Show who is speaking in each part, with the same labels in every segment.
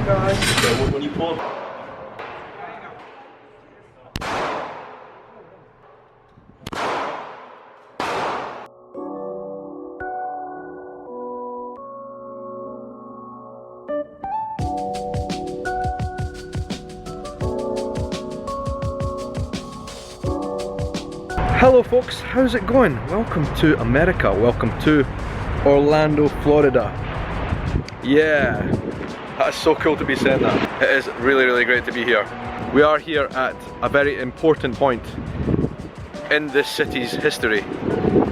Speaker 1: guys.
Speaker 2: So when you pull up.
Speaker 3: Hello folks, how's it going? Welcome to America, welcome to Orlando, Florida. Yeah, that's so cool to be saying that. It is really great to be here. We are here at a very important point in this city's history,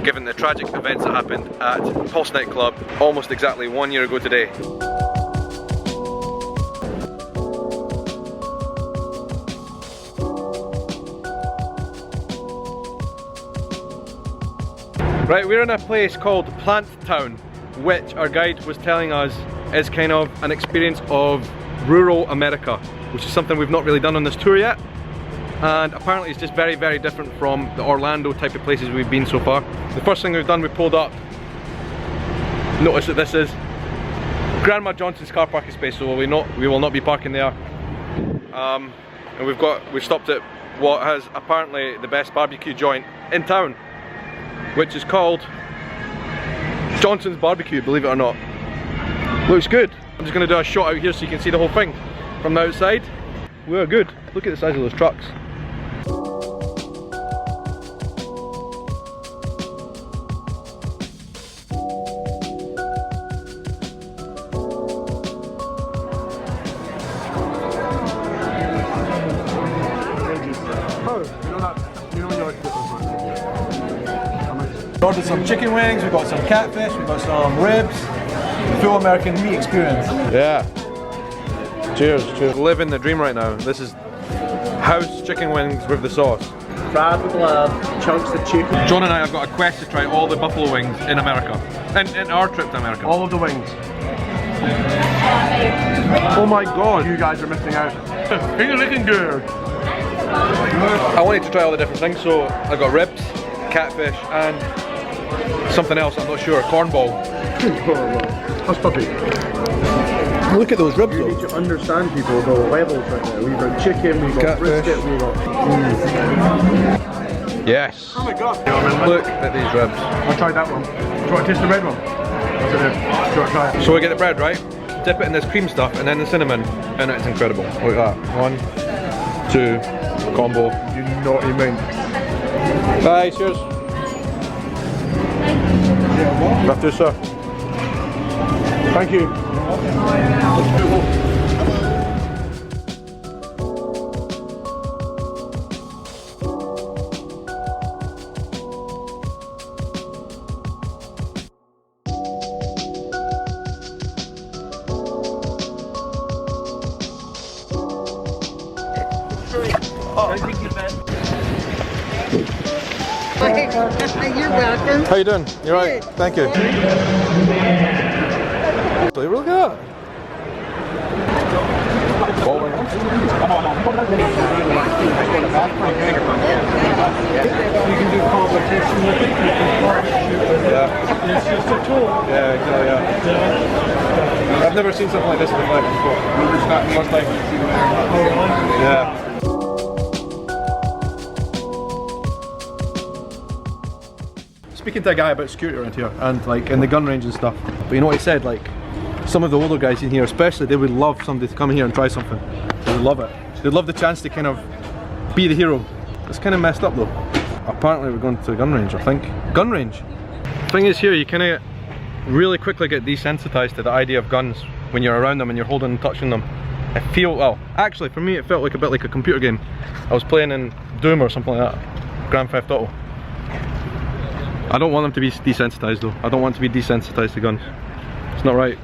Speaker 3: given the tragic events that happened at Pulse Nightclub almost exactly 1 year ago today. Right, we're in a place called Plant Town, which our guide was telling us is kind of an experience of rural America, which is something we've not really done on this tour yet. And apparently it's just very different from the Orlando type of places we've been so far. The first thing we've done, we pulled up. Notice that this is Grandma Johnson's car parking space, so we will not be parking there. And we've stopped at what has apparently the best barbecue joint in town, which is called Johnson's Barbecue, believe it or not. Looks good. I'm just going to do a shot out here so you can see the whole thing from the outside. We're good. Look at the size of those trucks.
Speaker 1: Ordered some chicken wings, we've got some catfish, we've got some ribs. Full American meat experience.
Speaker 3: Yeah. Cheers, cheers. Living the dream right now. This is house chicken wings with the sauce.
Speaker 2: Fried with love, chunks of chicken.
Speaker 3: John and I have got a quest to try all the buffalo wings in America. In our trip to America.
Speaker 1: All of the wings.
Speaker 3: Oh my god.
Speaker 1: You guys are missing out. You're looking good.
Speaker 3: I wanted to try all the different things, so I got ribs, catfish, and something else, I'm not sure, cornball.
Speaker 1: Hush puppy.
Speaker 3: Look at those ribs
Speaker 1: You
Speaker 3: though.
Speaker 1: need to understand people, the levels right there. We've got chicken, we've got
Speaker 3: Catfish.
Speaker 1: brisket, we've got...
Speaker 3: Yes.
Speaker 1: Oh my god.
Speaker 3: Look at these ribs.
Speaker 1: I tried that one. Do you want to taste the red one? What's in it? Do you want to try it?
Speaker 3: So we get the bread, right? Dip it in this cream stuff and then the cinnamon, and it's incredible. Look at that. 1, 2, combo.
Speaker 1: You naughty mink.
Speaker 3: Bye, cheers. Left to sir.
Speaker 1: Thank you.
Speaker 4: You're welcome.
Speaker 3: How you doing? You right? Thank you. Look at that. Bowling.
Speaker 1: You can do competition with it.
Speaker 3: Yeah.
Speaker 1: It's just a tool.
Speaker 3: Yeah, exactly, yeah. I've never seen something like this in my life before. First time. Yeah. Speaking to a guy about security around here and like in the gun range and stuff, but you know what he said, like some of the older guys in here especially, they would love somebody to come in here and try something. They would love it. They'd love the chance to kind of be the hero. It's kind of messed up though. Apparently we're going to a gun range, I think. Gun range. Thing is here, you kind of really quickly get desensitized to the idea of guns when you're around them and you're holding and touching them. Well, actually for me it felt like a bit like a computer game. I was playing in Doom or something like that. Grand Theft Auto. I don't want them to be desensitized though. I don't want to be desensitized to guns. It's not right.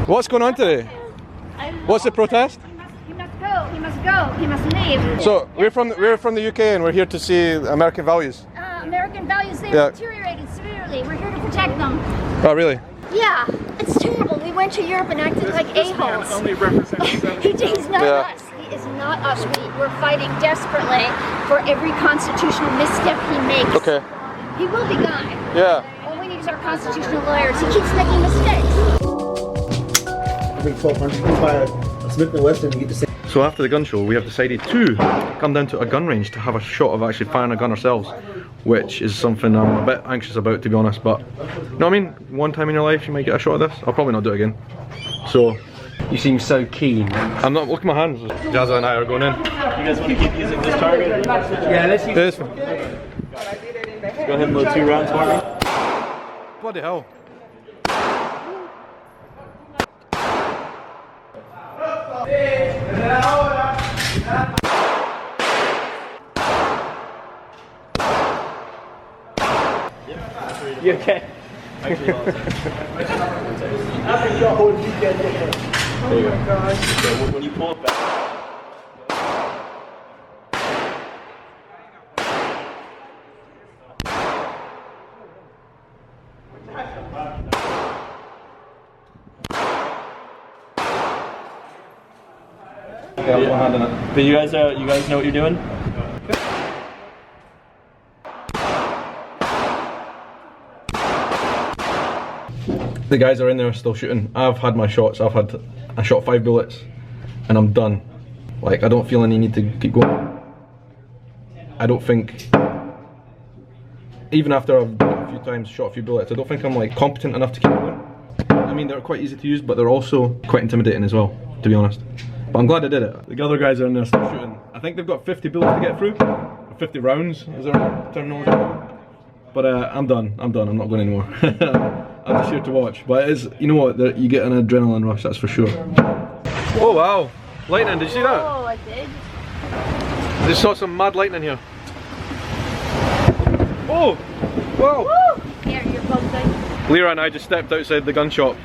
Speaker 3: What's going on today? What's the protest?
Speaker 5: go. He must go. He must leave.
Speaker 3: So we're from the UK and we're here to see American values.
Speaker 5: American values, they
Speaker 3: Yeah.
Speaker 5: are deteriorated severely. We're here to protect them.
Speaker 3: Oh really?
Speaker 5: Yeah, it's terrible. We went to Europe and acted like a-holes.
Speaker 2: Only represents
Speaker 5: He's not
Speaker 3: Yeah.
Speaker 5: us. He is not us. We're fighting desperately for every constitutional misstep he makes.
Speaker 3: Okay.
Speaker 5: He will be gone.
Speaker 3: Yeah.
Speaker 5: All we need is our constitutional lawyers. He keeps making mistakes.
Speaker 6: I think 1,200 you buy a Smith & Wesson and you get the same.
Speaker 3: So after the gun show, we have decided to come down to a gun range to have a shot of actually firing a gun ourselves, which is something I'm a bit anxious about, to be honest. But you know what I mean? One time in your life you might get a shot of this. I'll probably not do it again. So
Speaker 2: You seem so keen.
Speaker 3: I'm not. Look at my hands. Jazza and I are going in.
Speaker 2: You guys want to keep using this target?
Speaker 6: Yeah, let's use
Speaker 3: This.
Speaker 2: Go ahead and load 2 rounds for me.
Speaker 3: Bloody hell.
Speaker 2: You okay? Actually, there you go. So when you pull it back.
Speaker 3: Yeah, I've got my hand in it.
Speaker 2: But you guys know what you're doing?
Speaker 3: The guys are in there still shooting. I've had my shots. I shot 5 bullets and I'm done. Like, I don't feel any need to keep going. I don't think, even after I've done it a few times, shot a few bullets, I don't think I'm like competent enough to keep going. I mean, they're quite easy to use, but they're also quite intimidating as well, to be honest. But I'm glad I did it. The other guys are in there still shooting. I think they've got 50 bullets to get through. 50 rounds, is there a terminology? But I'm done. I'm not going anymore. I'm just here to watch. But it's, you know what, you get an adrenaline rush, that's for sure. Oh wow, lightning, did you see that?
Speaker 5: Oh, I did.
Speaker 3: Just saw some mad lightning here. Oh, wow.
Speaker 5: Woo! Here, you're both
Speaker 3: Lyra and I just stepped outside the gun shop.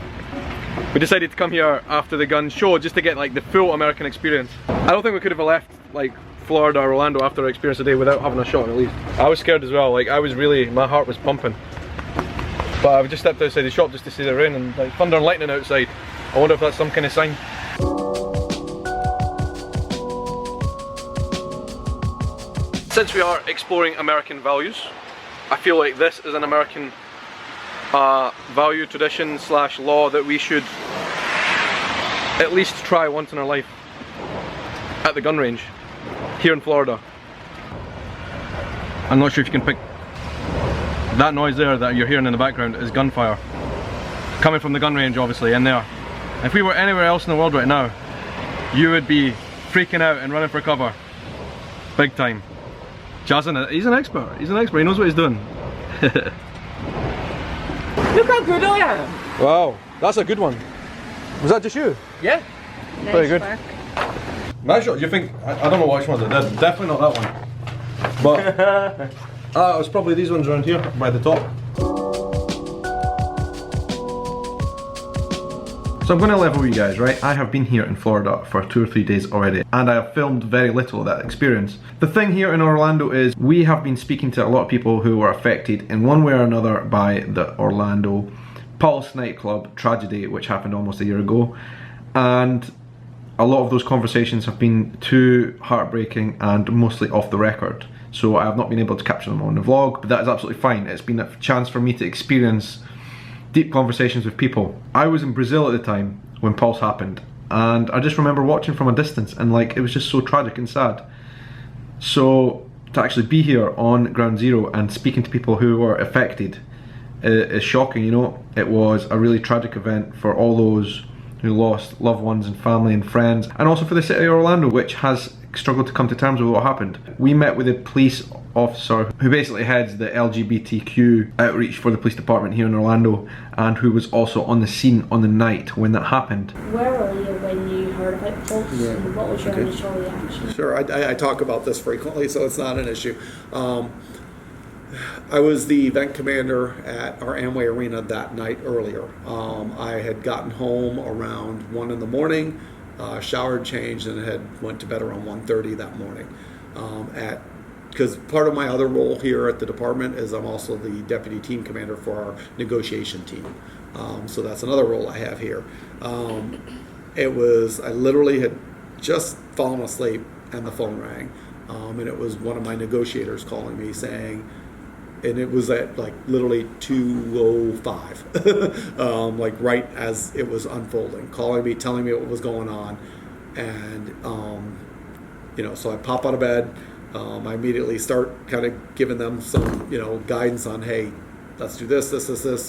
Speaker 3: We decided to come here after the gun show just to get like the full American experience. I don't think we could have left like Florida or Orlando after our experience today without having a shot at least. I was scared as well, like I was really, my heart was pumping. But I've just stepped outside the shop just to see the rain and like thunder and lightning outside. I wonder if that's some kind of sign. Since we are exploring American values, I feel like this is an American value, tradition / law that we should at least try once in our life at the gun range here in Florida. I'm not sure if you can pick that noise there that you're hearing in the background is gunfire coming from the gun range, obviously, in there. If we were anywhere else in the world right now, you would be freaking out and running for cover big time. Jason, he's an expert, he knows what he's doing.
Speaker 6: Look how good I am!
Speaker 3: Wow, that's a good one. Was that just you?
Speaker 6: Yeah.
Speaker 3: Very good. My shot, do you think, I don't know which ones I did, definitely not that one. But, it was probably these ones around here, by the top. So I'm going to level you guys, right? I have been here in Florida for 2 or 3 days already, and I have filmed very little of that experience. The thing here in Orlando is we have been speaking to a lot of people who were affected in one way or another by the Orlando Pulse nightclub tragedy, which happened almost a year ago. And a lot of those conversations have been too heartbreaking and mostly off the record. So I have not been able to capture them on the vlog, but that is absolutely fine. It's been a chance for me to experience deep conversations with people. I was in Brazil at the time when Pulse happened, and I just remember watching from a distance, and like it was just so tragic and sad. So to actually be here on ground zero and speaking to people who were affected is shocking, you know. It was a really tragic event for all those who lost loved ones and family and friends, and also for the city of Orlando, which has struggled to come to terms with what happened. We met with a police officer who basically heads the LGBTQ outreach for the police department here in Orlando, and who was also on the scene on the night when that happened.
Speaker 7: Where were you when you heard about Pulse?
Speaker 6: Yeah.
Speaker 7: And what was your initial reaction?
Speaker 8: Sure, I talk about this frequently, so it's not an issue. I was the event commander at our Amway Arena that night earlier. I had gotten home around 1 in the morning. showered, changed, and had went to bed around 1:30 that morning. Because part of my other role here at the department is I'm also the deputy team commander for our negotiation team. So that's another role I have here. I literally had just fallen asleep and the phone rang. And it was one of my negotiators calling me saying, and it was at like literally 2:05, like right as it was unfolding, calling me, telling me what was going on. And, so I pop out of bed. I immediately start kind of giving them some, guidance on, hey, let's do this,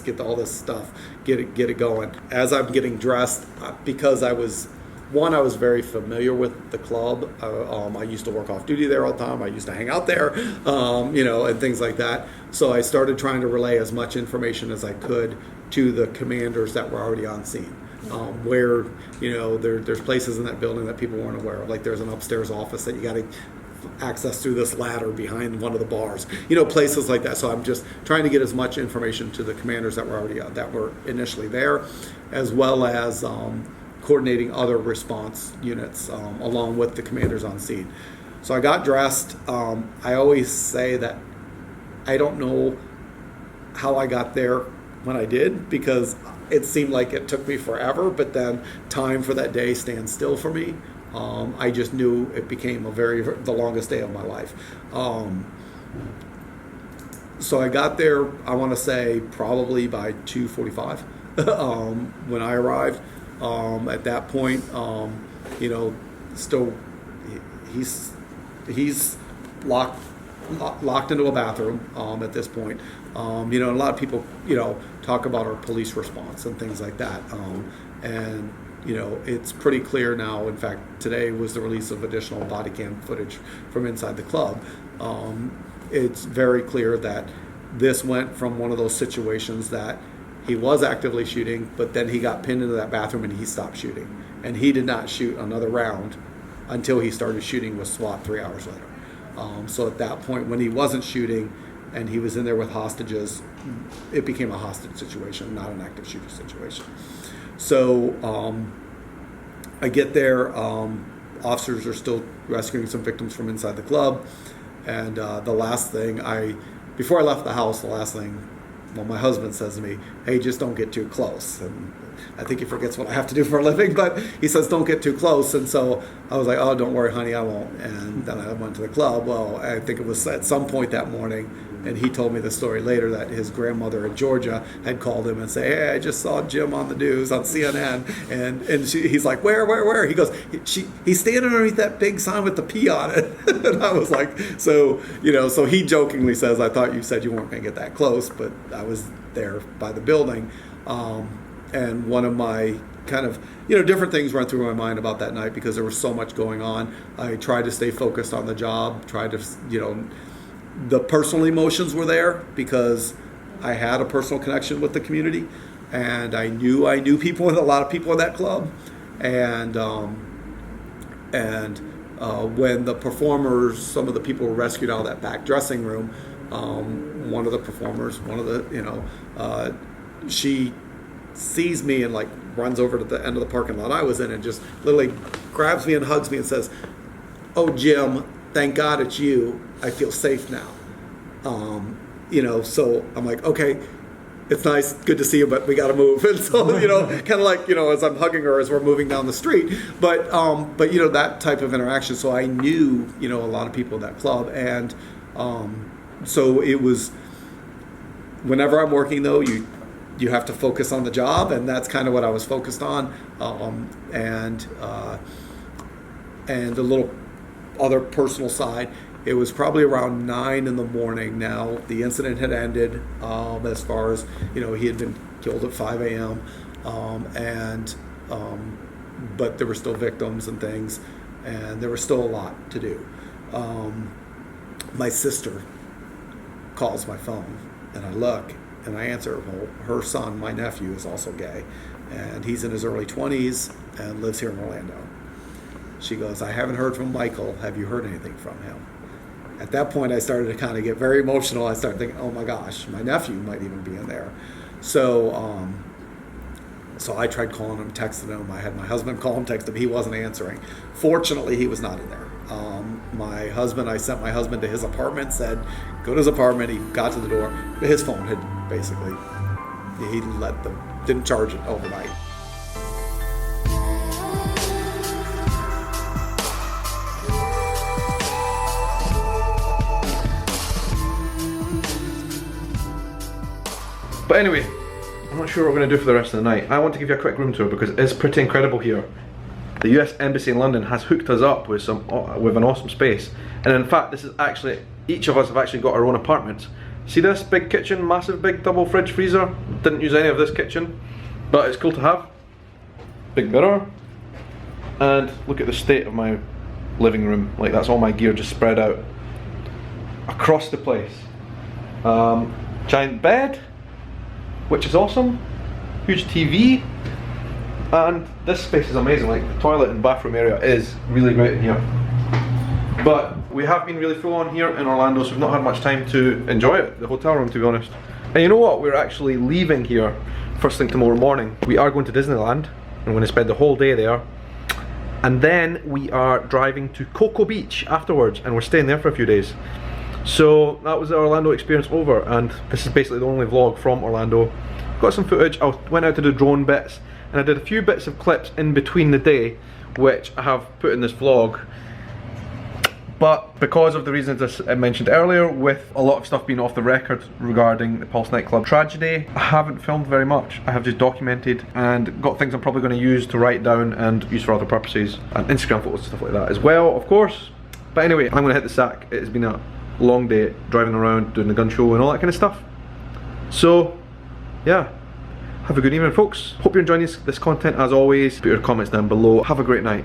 Speaker 8: get all this stuff, get it going. As I'm getting dressed, because I was very familiar with the club. I used to work off duty there all the time. I used to hang out there, and things like that. So I started trying to relay as much information as I could to the commanders that were already on scene. Where, there's places in that building that people weren't aware of. Like there's an upstairs office that you got to access through this ladder behind one of the bars, places like that. So I'm just trying to get as much information to the commanders that were initially there, as well as coordinating other response units along with the commanders on scene. So I got dressed. I always say that I don't know how I got there when I did, because it seemed like it took me forever, but then time for that day stands still for me. I just knew it became the longest day of my life. So I got there, I want to say probably by 2:45 when I arrived. At that point, still he's locked into a bathroom at this point. And a lot of people, talk about our police response and things like that. And it's pretty clear now. In fact, today was the release of additional body cam footage from inside the club. It's very clear that this went from one of those situations that he was actively shooting, but then he got pinned into that bathroom and he stopped shooting. And he did not shoot another round until he started shooting with SWAT 3 hours later. So at that point, when he wasn't shooting and he was in there with hostages, it became a hostage situation, not an active shooter situation. So I get there, officers are still rescuing some victims from inside the club. And before I left the house, my husband says to me, hey, just don't get too close. And I think he forgets what I have to do for a living, but he says, don't get too close. And so I was like, oh, don't worry, honey, I won't. And then I went to the club. Well, I think it was at some point that morning, and he told me the story later that his grandmother in Georgia had called him and said, hey, I just saw Jim on the news on CNN. And he's like, where? He goes, he's standing underneath that big sign with the P on it. And I was like, so he jokingly says, I thought you said you weren't going to get that close, but I was there by the building. And one of my kind of, different things went through my mind about that night because there was so much going on. I tried to stay focused on the job, the personal emotions were there because I had a personal connection with the community, and I knew people, a lot of people in that club. And when the performers, some of the people were rescued out of that back dressing room, one of the performers, she sees me and runs over to the end of the parking lot I was in and just literally grabs me and hugs me and says, oh, Jim, thank God it's you. I feel safe now. So I'm like, okay, it's nice, good to see you, but we got to move. And so, kind of as I'm hugging her as we're moving down the street, but that type of interaction. So I knew, a lot of people in that club. And so it was, whenever I'm working though, you have to focus on the job, and that's kind of what I was focused on. And a little other personal side, it was probably around 9 a.m. Now the incident had ended, as far as he had been killed at 5 a.m. But there were still victims and things, and there was still a lot to do. My sister calls my phone, and I look and I answer. Well, her son, my nephew, is also gay, and he's in his early 20s and lives here in Orlando. She goes, I haven't heard from Michael. Have you heard anything from him? At that point, I started to kind of get very emotional. I started thinking, oh my gosh, my nephew might even be in there. So So I tried calling him, texting him. I had my husband call him, text him. He wasn't answering. Fortunately, he was not in there. I sent my husband to his apartment, said, go to his apartment. He got to the door. His phone had basically, didn't charge it overnight.
Speaker 3: But anyway, I'm not sure what we're going to do for the rest of the night. I want to give you a quick room tour because it's pretty incredible here. The US Embassy in London has hooked us up with an awesome space. And in fact, this is actually, each of us have actually got our own apartments. See this big kitchen, massive big double fridge freezer? Didn't use any of this kitchen, but it's cool to have. Big mirror. And look at the state of my living room. Like, that's all my gear just spread out across the place. Giant bed, which is awesome. Huge TV. And this space is amazing. Like, the toilet and bathroom area is really great in here. But we have been really full on here in Orlando, so we've not had much time to enjoy it, the hotel room, to be honest. And you know what? We're actually leaving here first thing tomorrow morning. We are going to Disneyland. I'm going to spend the whole day there. And then we are driving to Cocoa Beach afterwards, and we're staying there for a few days. So that was the Orlando experience over, and this is basically the only vlog from Orlando. Got some footage. I went out to do drone bits, and I did a few bits of clips in between the day, which I have put in this vlog. But because of the reasons I mentioned earlier, with a lot of stuff being off the record regarding the Pulse Nightclub tragedy, I haven't filmed very much. I have just documented and got things I'm probably going to use to write down and use for other purposes, and Instagram photos and stuff like that as well, of course. But anyway, I'm going to hit the sack. It has been a long day driving around, doing the gun show and all that kind of stuff. So, yeah. Have a good evening, folks. Hope you're enjoying this content as always. Put your comments down below. Have a great night.